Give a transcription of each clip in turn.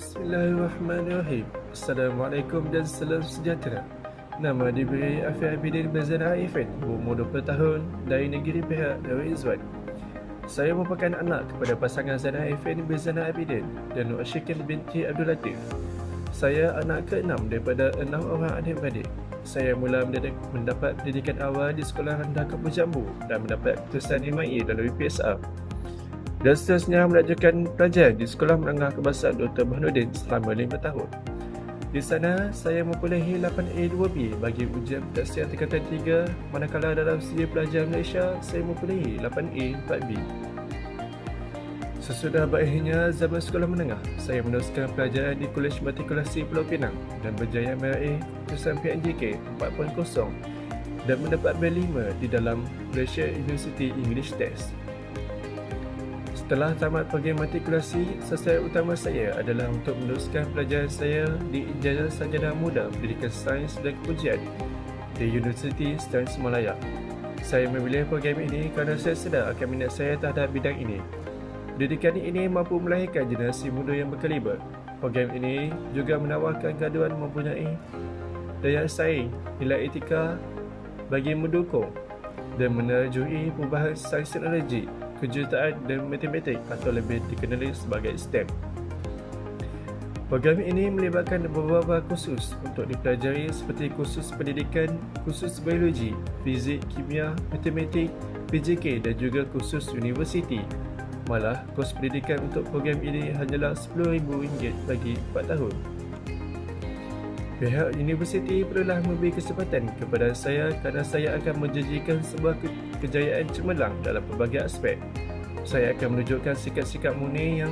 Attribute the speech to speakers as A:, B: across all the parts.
A: Bismillahirrahmanirrahim. Assalamualaikum dan salam sejahtera. Nama diberi Afi Abidin bin Zainal Arifin, berumur 20 tahun, dari negeri Perak, Darul Izwan. Saya merupakan anak kepada pasangan Zainal Arifin bin Zainal Abidin dan Nur Ashikin binti Abdul Latif. Saya anak ke-6 daripada 6 orang adik-beradik. Saya mula mendapat pendidikan awal di Sekolah Rendah Kampung Jambu dan mendapat keputusan MIA melalui PSR. Dan seterusnya melanjutkan pelajaran di Sekolah Menengah Kebangsaan Dr. Burhanuddin selama 5 tahun. Di sana, saya memperolehi 8A 2B bagi ujian pentaksiran tingkatan 3, manakala dalam sijil pelajar Malaysia, saya memperolehi 8A 4B. Sesudah berakhirnya zaman sekolah menengah, saya meneruskan pelajaran di Kolej Matrikulasi Pulau Pinang dan berjaya meraih keputusan PNJK 4.0 dan mendapat band 5 di dalam Malaysia University English Test. Setelah tamat program matrikulasi, sasaran utama saya adalah untuk meneruskan pelajaran saya di Ijazah Sarjana Muda Pendidikan Sains dan Kepujian di Universiti Sains Malaya. Saya memilih program ini kerana saya sedar akan minat saya terhadap bidang ini. Pendidikan ini mampu melahirkan generasi muda yang berkaliber. Program ini juga menawarkan graduan mempunyai daya saing, nilai etika bagi mendukung dan menerjui perubahan sains teknologi, kejuruteraan dan matematik atau lebih dikenali sebagai STEM. Program ini melibatkan beberapa kursus untuk dipelajari seperti kursus pendidikan, kursus biologi, fizik, kimia, matematik, PJK dan juga kursus universiti. Malah, kos pendidikan untuk program ini hanyalah RM10,000 bagi 4 tahun. Pihak universiti perlulah memberi kesempatan kepada saya kerana saya akan menjanjikan sebuah kejayaan cemerlang dalam pelbagai aspek. Saya akan menunjukkan sikap-sikap murni yang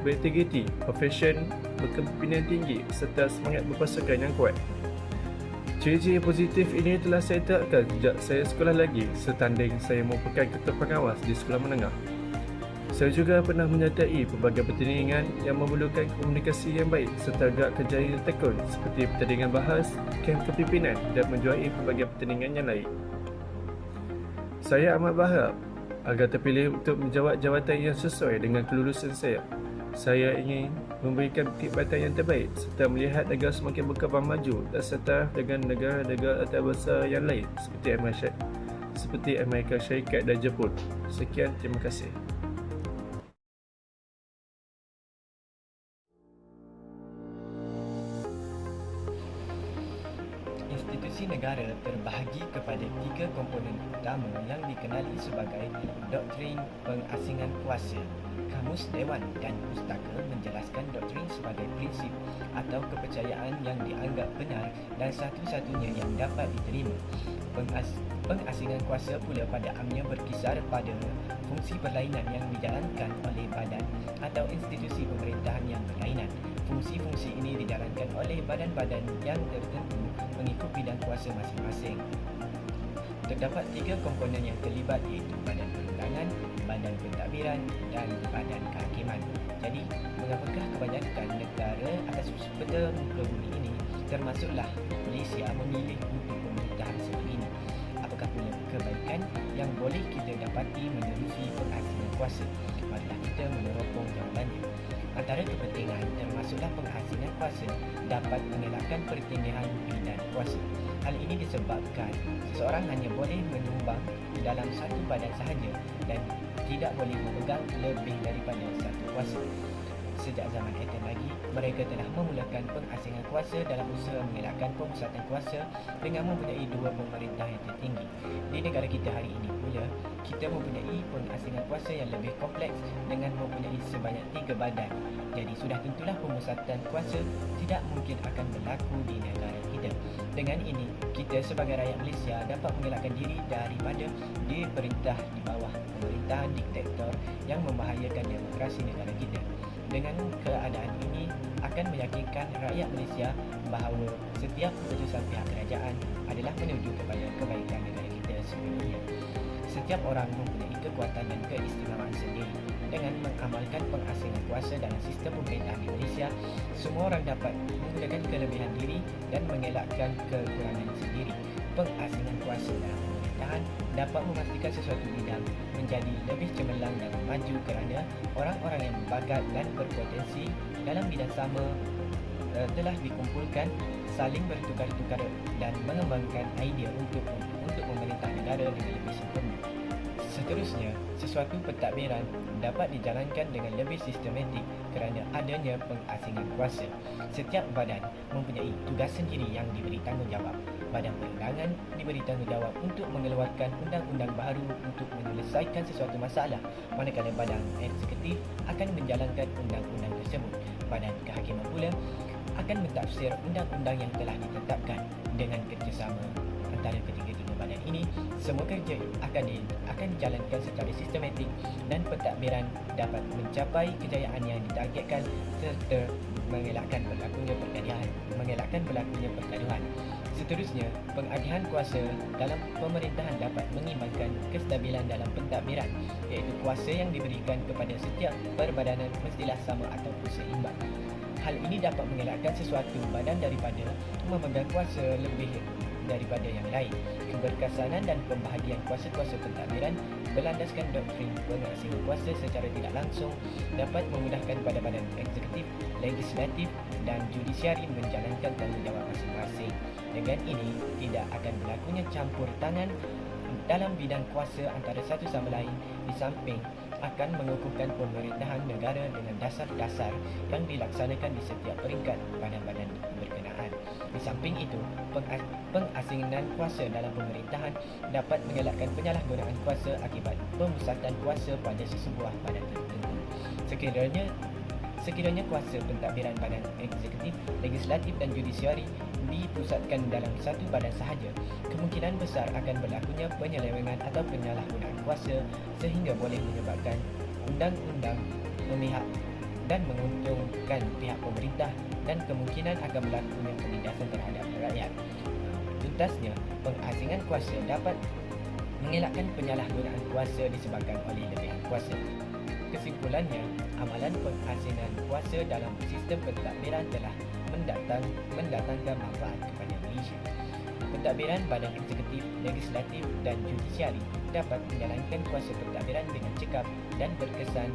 A: berintegriti, profesion, berkepimpinan tinggi serta semangat berpasukan yang kuat. Ciri-ciri positif ini telah saya terapkan sejak saya sekolah lagi setanding saya merupakan ketua pengawas di sekolah menengah. Saya juga pernah menyertai pelbagai pertandingan yang memerlukan komunikasi yang baik serta gerak kerja yang tekun seperti pertandingan bahas, kem kepimpinan dan menjuarai pelbagai pertandingan yang lain. Saya amat berharap agar terpilih untuk menjawat jawatan yang sesuai dengan kelulusan saya. Saya ingin memberikan perkhidmatan yang terbaik serta melihat negara semakin berkembang maju dan setaraf dengan negara-negara antarabangsa yang lain seperti Amerika Syarikat dan Jepun. Sekian, terima kasih.
B: Institusi negara terbahagi kepada 3 komponen utama yang dikenali sebagai doktrin pengasingan kuasa. Kamus Dewan dan Pustaka menjelaskan doktrin sebagai prinsip atau kepercayaan yang dianggap benar dan satu-satunya yang dapat diterima. Pengasingan kuasa pula pada amnya berkisar pada fungsi berlainan yang dijalankan oleh badan atau institusi pemerintahan yang berlainan. Fungsi-fungsi ini dijalankan oleh badan-badan yang tertentu mengikut bidang kuasa masing-masing. Terdapat 3 komponen yang terlibat iaitu badan perundangan, badan pentadbiran dan badan kehakiman. Jadi, mengapakah kebanyakan negara atas peta muka bumi ini termasuklah Malaysia memilih untuk pemerintahan seperti ini? Apakah pula kebaikan yang boleh kita dapati menerusi pengasingan kuasa? Marilah kita meneropong jawapannya. Antara kepentingan termasuklah pengasingan kuasa dapat mengelakkan pertindihan bidang kuasa. Hal ini disebabkan seseorang hanya boleh menyumbang dalam satu badan sahaja dan tidak boleh memegang lebih daripada satu kuasa. Sejak zaman Aten lagi, mereka telah memulakan pengasingan kuasa dalam usaha mengelakkan pemusatan kuasa dengan mempunyai 2 pemerintah yang tertinggi. Di negara kita hari ini pula, kita mempunyai pengasingan kuasa yang lebih kompleks dengan mempunyai sebanyak 3 badan. Jadi sudah tentulah pemusatan kuasa tidak mungkin akan berlaku di negara kita. Dengan ini, kita sebagai rakyat Malaysia dapat mengelakkan diri daripada diperintah di bawah pemerintahan diktator yang membahayakan demokrasi negara kita. Dengan keadaan ini akan meyakinkan rakyat Malaysia bahawa setiap keputusan pihak kerajaan adalah menuju kepada kebaikan negara kita sepenuhnya. Setiap orang mempunyai kekuatan dan keistimewaan sendiri. Dengan mengamalkan pengasingan kuasa dalam sistem pemerintahan di Malaysia, semua orang dapat menggunakan kelebihan diri dan mengelakkan kekurangan sendiri. Pengasingan kuasa dalam pemerintahan dapat memastikan sesuatu bidang menjadi lebih cemerlang dan maju kerana orang-orang yang berbakat dan berpotensi dalam bidang sama telah dikumpulkan, saling bertukar-tukar dan mengembangkan idea untuk memerintah negara dengan lebih sempurna. Seterusnya, sesuatu pentadbiran dapat dijalankan dengan lebih sistematik kerana adanya pengasingan kuasa. Setiap badan mempunyai tugas sendiri yang diberi tanggungjawab. Badan perundangan diberi tanggungjawab untuk mengeluarkan undang-undang baru untuk menyelesaikan sesuatu masalah, manakala badan eksekutif akan menjalankan undang-undang tersebut. Badan kehakiman pula akan mentafsir undang-undang yang telah ditetapkan. Dengan kerjasama antara ketiga-tiga badan ini, semua kerja akan dijalankan secara sistematik dan pentadbiran dapat mencapai kejayaan yang ditargetkan serta mengelakkan berlakunya pergaduhan. Seterusnya, pengalihan kuasa dalam pemerintahan dapat mengimbangkan kestabilan dalam pentadbiran, iaitu kuasa yang diberikan kepada setiap perbadanan mestilah sama ataupun seimbang. Hal ini dapat mengelakkan sesuatu badan daripada memegang kuasa lebih daripada yang lain. Keberkesanan dan pembahagian kuasa-kuasa pentadbiran berlandaskan doktrin pengasingan kuasa secara tidak langsung dapat memudahkan pada badan eksekutif, legislatif dan judisiari menjalankan tanggungjawab masing-masing. Dengan ini, tidak akan berlakunya campur tangan dalam bidang kuasa antara satu sama lain, di samping akan mengukuhkan pemerintahan negara dengan dasar-dasar yang dilaksanakan di setiap peringkat badan-badan berkenaan. Di samping itu, pengasingan kuasa dalam pemerintahan dapat mengelakkan penyalahgunaan kuasa akibat pemusatan kuasa pada sesebuah badan tertentu. Sekiranya kuasa pentadbiran badan eksekutif, legislatif dan judisiari dipusatkan dalam satu badan sahaja, kemungkinan besar akan berlakunya penyelewengan atau penyalahgunaan kuasa sehingga boleh menyebabkan undang-undang memihak dan menguntungkan pihak pemerintah dan kemungkinan akan berlakunya penindasan terhadap rakyat. Tuntasnya, pengasingan kuasa dapat mengelakkan penyalahgunaan kuasa disebabkan oleh lebihan kuasa. Kesimpulannya, amalan pengasingan kuasa dalam sistem pentadbiran telah mendatangkan manfaat kepada Malaysia. Pentadbiran badan eksekutif, legislatif dan judisiari dapat menjalankan kuasa pentadbiran dengan cekap dan berkesan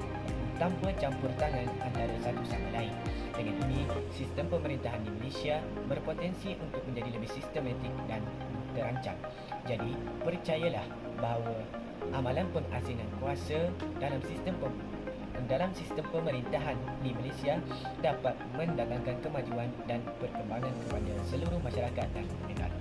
B: tanpa campur tangan antara satu sama lain. Dengan ini, sistem pemerintahan di Malaysia berpotensi untuk menjadi lebih sistematik dan terancang. Jadi, percayalah bahawa amalan pengasingan kuasa dalam sistem pemerintahan di Malaysia dapat mendatangkan kemajuan dan perkembangan kepada seluruh masyarakat dan negara.